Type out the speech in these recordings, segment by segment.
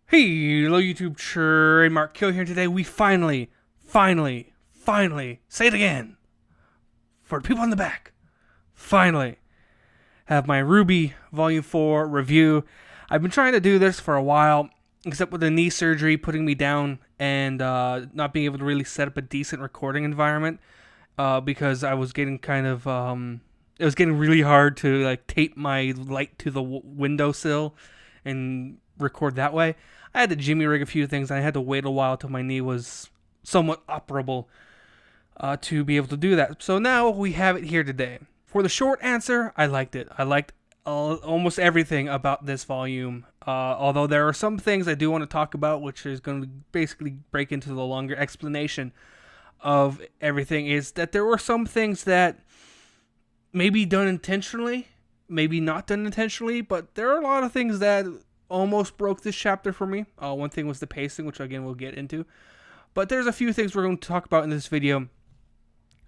Hey, hello YouTube, Mark Kill here. Today we finally, say it again, for the people in the back, finally have my RWBY Volume 4 review. I've been trying to do this for a while, except with the knee surgery putting me down and not being able to really set up a decent recording environment because I was getting it was getting really hard to tape my light to the windowsill and record that way. I had to jimmy rig a few things. I had to wait a while till my knee was somewhat operable to be able to do that. So now we have it here today. For the short answer, I liked it. I liked almost everything about this volume. Although there are some things I do want to talk about, which is going to basically break into the longer explanation of everything, is that there were some things that maybe done intentionally, maybe not done intentionally, but there are a lot of things that almost broke this chapter for me. One thing was the pacing, which again we'll get into. But there's a few things we're going to talk about in this video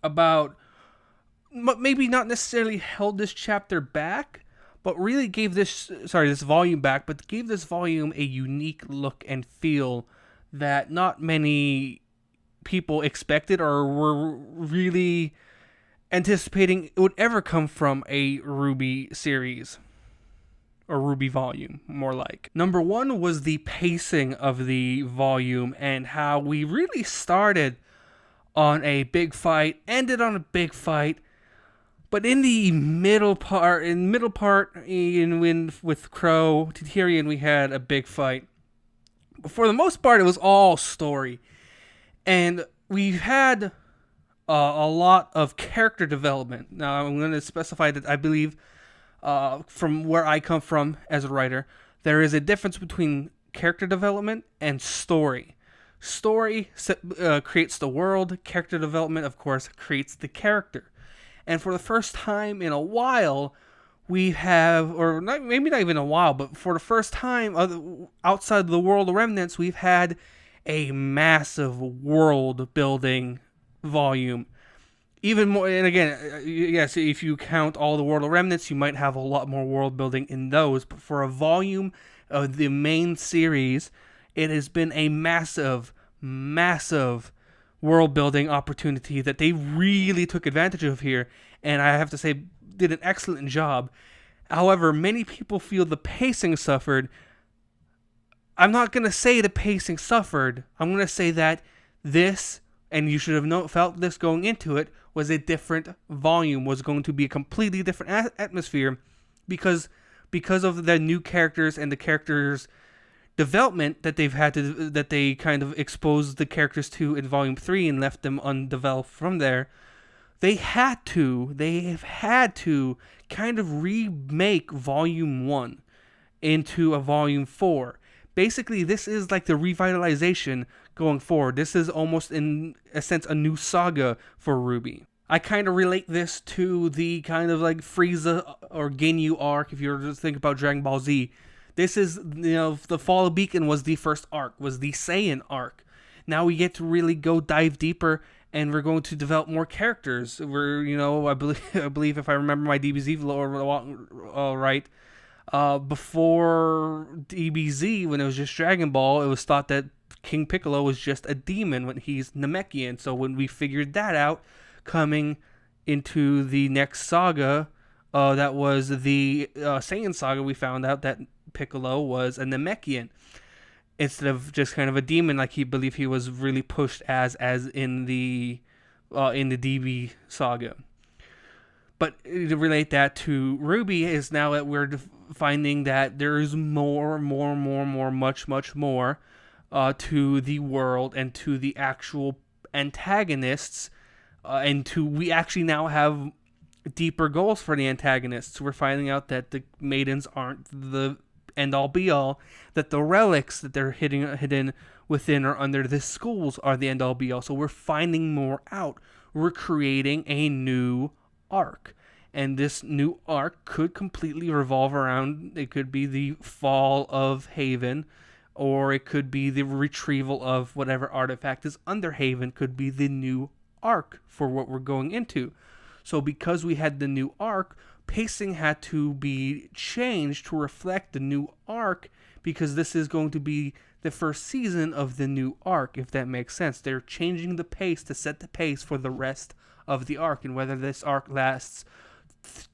about maybe not necessarily held this chapter back, but really gave this volume back, but gave this volume a unique look and feel that not many people expected or were really anticipating it would ever come from a RWBY series. Or RWBY volume, more like. Number one was the pacing of the volume and how we really started on a big fight, ended on a big fight, but in the middle part, with Crow to Tyrion, we had a big fight. But for the most part, it was all story, and we've had a lot of character development. Now, I'm going to specify that I believe, from where I come from as a writer, there is a difference between character development and story. Story creates the world. Character development, of course, creates the character. And for the first time in a while, we have, or not, maybe not even a while, but for the first time outside the world of Remnants, we've had a massive world building volume. Even more, and again, yes, if you count all the World of Remnants, you might have a lot more world building in those. But for a volume of the main series, it has been a massive world building opportunity that they really took advantage of here. And I have to say, did an excellent job. However, many people feel the pacing suffered. I'm not going to say the pacing suffered. I'm going to say that this, and you should have felt this going into it, was a different volume, was going to be a completely different atmosphere because of the new characters and the characters' development that they kind of exposed the characters to in Volume 3 and left them undeveloped from there. They have had to kind of remake Volume 1 into a Volume 4. Basically, this is like the revitalization going forward. This is almost, in a sense, a new saga for RWBY. I kind of relate this to the kind of like Frieza or Ginyu arc, if you were to think about Dragon Ball Z. This is, the Fall of Beacon was the first arc, was the Saiyan arc. Now we get to really go dive deeper, and we're going to develop more characters. I believe if I remember my DBZ lore right, before DBZ, when it was just Dragon Ball, it was thought that King Piccolo was just a demon when he's Namekian. So when we figured that out, coming into the next saga, that was the Saiyan saga, we found out that Piccolo was a Namekian instead of just kind of a demon like he believed he was really pushed as in the DB saga. But to relate that to RWBY is now that we're finding that there is much more to the world and to the actual antagonists, we actually now have deeper goals for the antagonists. We're finding out that the maidens aren't the end-all be-all, that the relics that they're hidden within or under the schools are the end-all be-all. So we're finding more out. We're creating a new arc. And this new arc could completely revolve around, it could be the fall of Haven, or it could be the retrieval of whatever artifact is under Haven, could be the new arc for what we're going into. So because we had the new arc, pacing had to be changed to reflect the new arc because this is going to be the first season of the new arc, if that makes sense. They're changing the pace to set the pace for the rest of the arc, and whether this arc lasts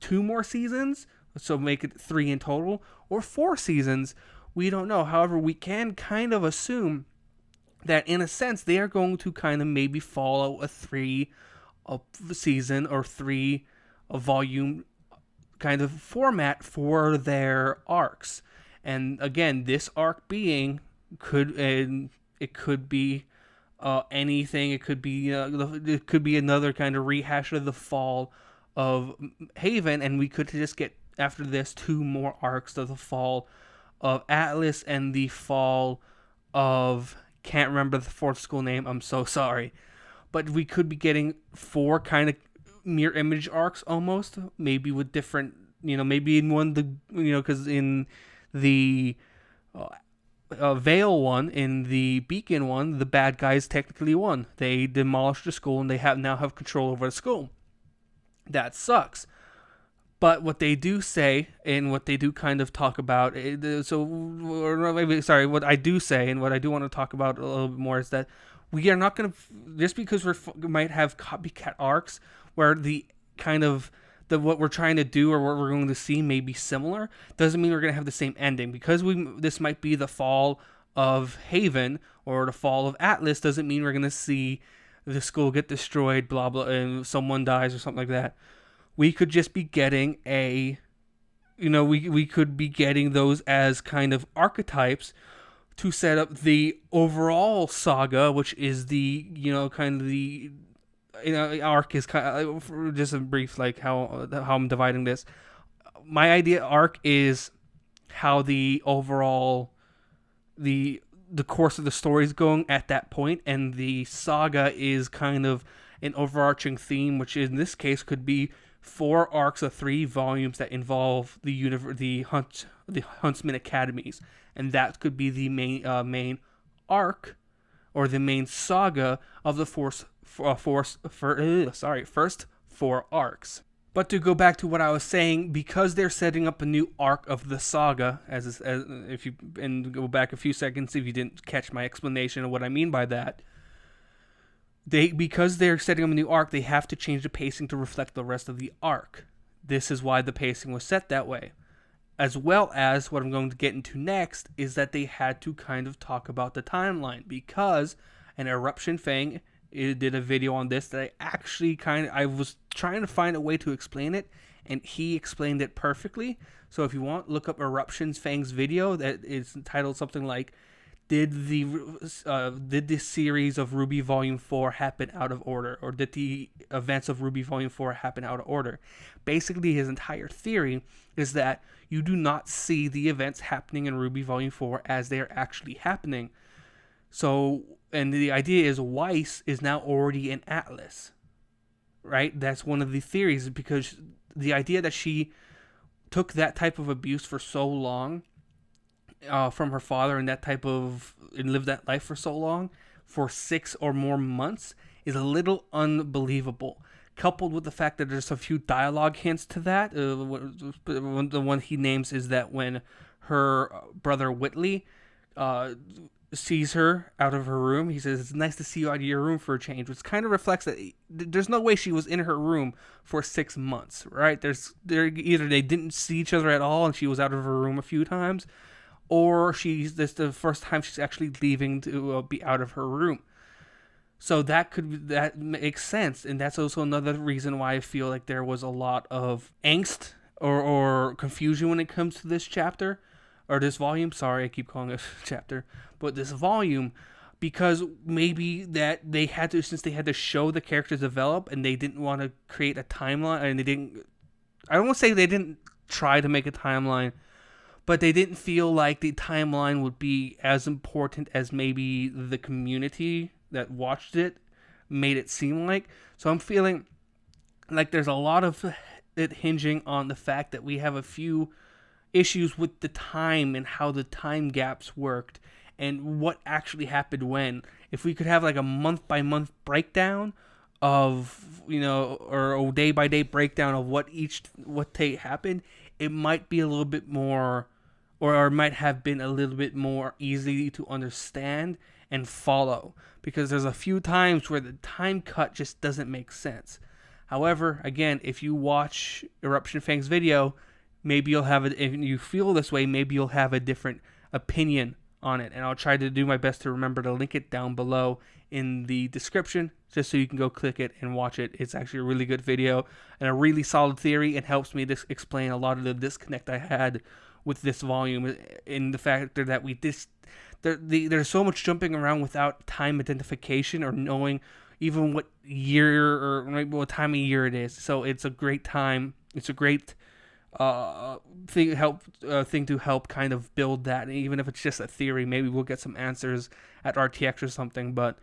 2 more seasons, so make it 3 in total, or 4 seasons, we don't know. However, we can kind of assume that in a sense they are going to kind of maybe follow a 3 season or 3 volume kind of format for their arcs. And again, this arc being it could be anything. It could be another kind of rehash of the fall of Haven, and we could just get after this 2 more arcs of the fall of Atlas and the fall of, can't remember the 4th school name, I'm so sorry, but we could be getting 4 kind of mirror image arcs almost, maybe with different, maybe in one, because in the Veil one, in the Beacon one, the bad guys technically won. They demolished the school and they now have control over the school. That sucks. But what they do say, and what they do kind of talk about, what I do say, and what I do want to talk about a little bit more is that we are not going to, just because we might have copycat arcs where the kind of what we're trying to do or what we're going to see may be similar, doesn't mean we're going to have the same ending. Because this might be the fall of Haven or the fall of Atlas, doesn't mean we're going to see the school get destroyed, blah blah, and someone dies or something like that. We could just be getting we could be getting those as kind of archetypes to set up the overall saga, which is the kind of the arc is kind of, just a brief like how I'm dividing this. My idea arc is how the overall the course of the story is going at that point, and the saga is kind of an overarching theme, which in this case could be 4 arcs of 3 volumes that involve the Huntsman Academies, and that could be the main arc or the main saga of the first 4 arcs. But to go back to what I was saying, because they're setting up a new arc of the saga, as if you go back a few seconds if you didn't catch my explanation of what I mean by that, because they're setting up a new arc, they have to change the pacing to reflect the rest of the arc. This is why the pacing was set that way. As well as what I'm going to get into next is that they had to kind of talk about the timeline, because an EruptionFang did a video on this that I was trying to find a way to explain it, and he explained it perfectly. So if you want, look up EruptionFang's video that is entitled something like, Did this series of RWBY Volume 4 happen out of order? Or did the events of RWBY Volume 4 happen out of order? Basically, his entire theory is that you do not see the events happening in RWBY Volume 4 as they are actually happening. So, and the idea is Weiss is now already in Atlas, right? That's one of the theories, because the idea that she took that type of abuse for so long from her father, and lived that life for so long, for 6 or more months, is a little unbelievable. Coupled with the fact that there's a few dialogue hints to that. The one he names is that when her brother Whitley sees her out of her room, he says, "It's nice to see you out of your room for a change," which kind of reflects that there's no way she was in her room for 6 months, right? Either they didn't see each other at all and she was out of her room a few times, or this the first time she's actually leaving to be out of her room. So that makes sense, and that's also another reason why I feel like there was a lot of angst or confusion when it comes to this chapter, or this volume. Sorry, I keep calling it a chapter, but this volume, because maybe that since they had to show the characters develop, and they didn't want to create a timeline, and I don't want to say they didn't try to make a timeline, but they didn't feel like the timeline would be as important as maybe the community that watched it made it seem like. So I'm feeling like there's a lot of it hinging on the fact that we have a few issues with the time and how the time gaps worked and what actually happened when. If we could have like a month by month breakdown of, or a day by day breakdown of what day happened, it might be a little bit more or might have been a little bit more easy to understand and follow, because there's a few times where the time cut just doesn't make sense. However, again, if you watch EruptionFang's video, maybe you'll have it. If you feel this way, maybe you'll have a different opinion on it, and I'll try to do my best to remember to link it down below in the description, just so you can go click it and watch it. It's actually a really good video and a really solid theory, and helps me to explain a lot of the disconnect I had with this volume, in the factor that there's so much jumping around without time identification or knowing even what year or maybe what time of year it is. So it's a great time. It's a great thing to help kind of build that. And even if it's just a theory, maybe we'll get some answers at RTX or something. But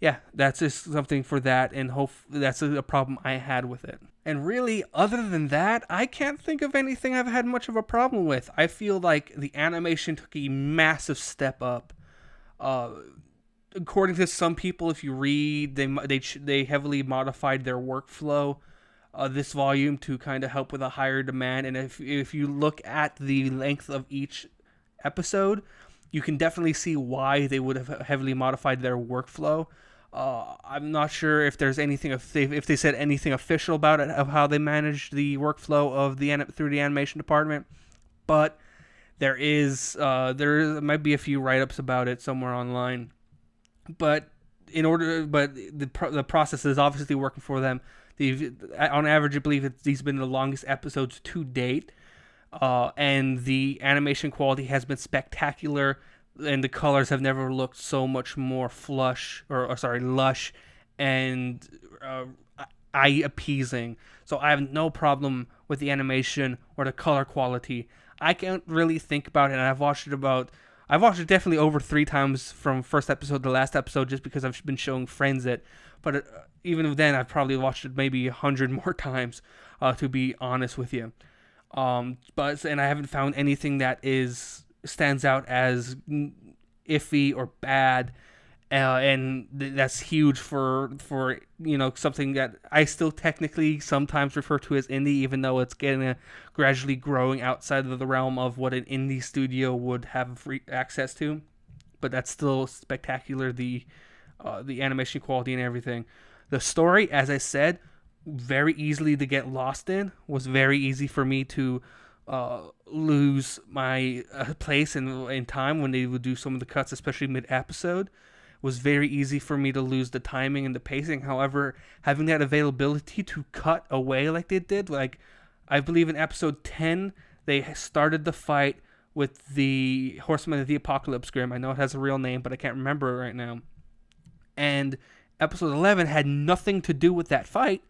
yeah, that's just something for that, and that's a problem I had with it. And really, other than that, I can't think of anything I've had much of a problem with. I feel like the animation took a massive step up. According to some people, if you read, they heavily modified their workflow this volume to kind of help with a higher demand. And if you look at the length of each episode, you can definitely see why they would have heavily modified their workflow. I'm not sure if there's anything, if they said anything official about it, of how they managed the workflow of through the animation department, but there might be a few write-ups about it somewhere online. But the process is obviously working for them. On average, I believe these have been the longest episodes to date, and the animation quality has been spectacular, and the colors have never looked so much more lush and eye appeasing. So I have no problem with the animation or the color quality. I can't really think about it, and I've watched it definitely over 3 times from first episode to last episode, just because I've been showing friends it. But even then, I've probably watched it maybe 100 more times, to be honest with you. And I haven't found anything that stands out as iffy or bad, and that's huge for something that I still technically sometimes refer to as indie, even though it's getting gradually growing outside of the realm of what an indie studio would have free access to. But that's still spectacular, the animation quality and everything. The story, as I said, very easily to get lost in. Was very easy for me to lose my place in time when they would do some of the cuts, especially mid-episode. Was very easy for me to lose the timing and the pacing. However, having that availability to cut away like they did, like I believe in episode 10, they started the fight with the Horsemen of the Apocalypse Grim. I know it has a real name, but I can't remember it right now. And episode 11 had nothing to do with that fight.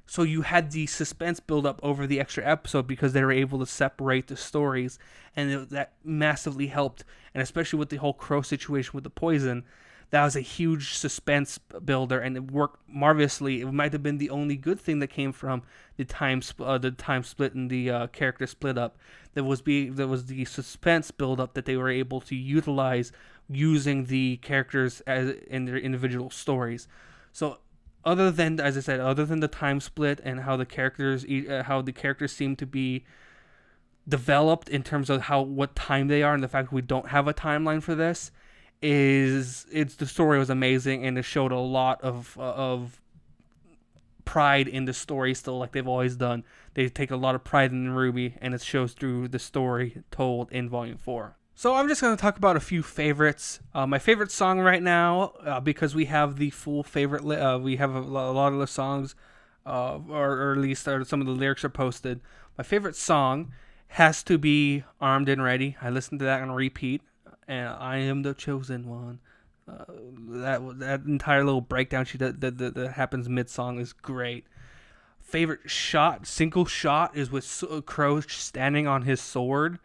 So you had the suspense build up over the extra episode because they were able to separate the stories, and that massively helped. And especially with the whole crow situation with the poison, that was a huge suspense builder, and it worked marvelously. It might have been the only good thing that came from the time split and the character split up. There was the suspense build up that they were able to utilize using the characters in their individual stories. So other than the time split and how the characters seem to be developed in terms of what time they are, and the fact that we don't have a timeline for this, the story was amazing, and it showed a lot of pride in the story still, like they've always done. They take a lot of pride in RWBY, and it shows through the story told in Volume 4. So I'm just going to talk about a few favorites. My favorite song right now, because we have the full favorite we have a lot of the songs, or at least some of the lyrics are posted. My favorite song has to be Armed and Ready. I listened to that on repeat, and I Am the Chosen One. That entire little breakdown that happens mid-song is great. Favorite single shot is with Crow standing on his sword,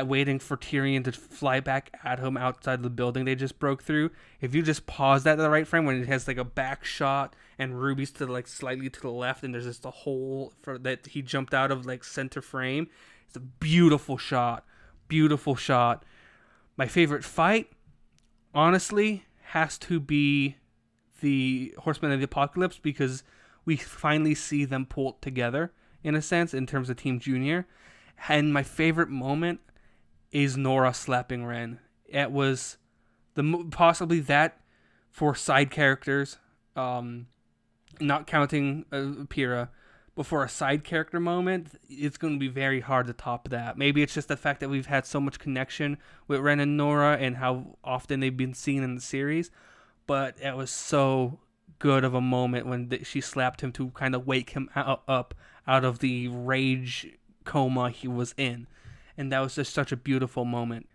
waiting for Tyrion to fly back at him outside the building they just broke through. If you just pause that at the right frame, when it has like a back shot and Ruby's to like slightly to the left, and there's just a hole that he jumped out of, like center frame. It's a beautiful shot. Beautiful shot. My favorite fight, honestly, has to be the Horsemen of the Apocalypse, because we finally see them pulled together, in a sense, in terms of Team Junior. And my favorite moment is Nora slapping Ren. It was possibly that for side characters, not counting Pyrrha, but for a side character moment, it's going to be very hard to top that. Maybe it's just the fact that we've had so much connection with Ren and Nora and how often they've been seen in the series, but it was so good of a moment when she slapped him to kind of wake him up out of the rage coma he was in. And that was just such a beautiful moment.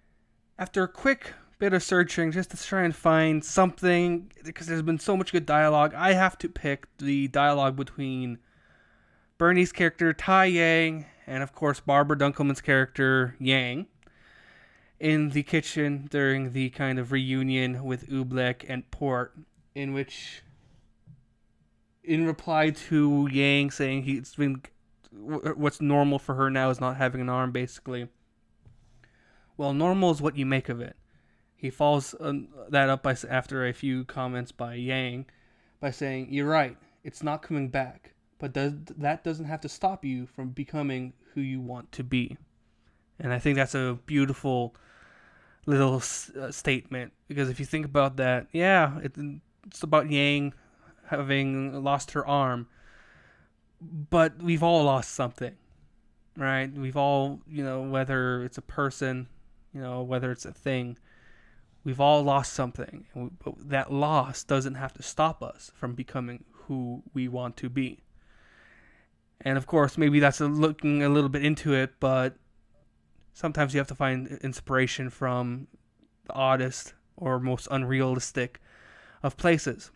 After a quick bit of searching just to try and find something, because there's been so much good dialogue, I have to pick the dialogue between Bernie's character Tai Yang and of course Barbara Dunkelman's character Yang in the kitchen during the kind of reunion with Oobleck and Port, in which, in reply to Yang saying what's normal for her now is not having an arm, basically. Well, normal is what you make of it. He follows that up after a few comments by Yang by saying, "You're right, it's not coming back, but that doesn't have to stop you from becoming who you want to be." And I think that's a beautiful little statement, because if you think about that, yeah, it's about Yang having lost her arm, but we've all lost something, right? We've all, whether it's a person, whether it's a thing, we've all lost something. But that loss doesn't have to stop us from becoming who we want to be. And of course, maybe that's looking a little bit into it, but sometimes you have to find inspiration from the oddest or most unrealistic of places.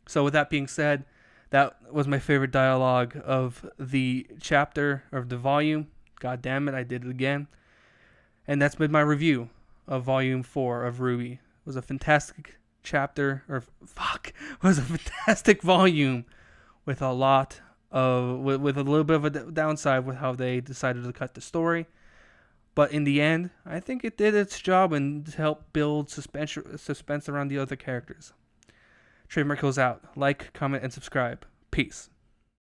So with that being said, that was my favorite dialogue of the chapter, of the volume. God damn it, I did it again. And that's been my review of Volume 4 of RWBY. It was a fantastic chapter, it was a fantastic volume with a lot of, with a little bit of a downside with how they decided to cut the story. But in the end, I think it did its job and helped build suspense around the other characters. Trademark goes out. Like, comment, and subscribe. Peace.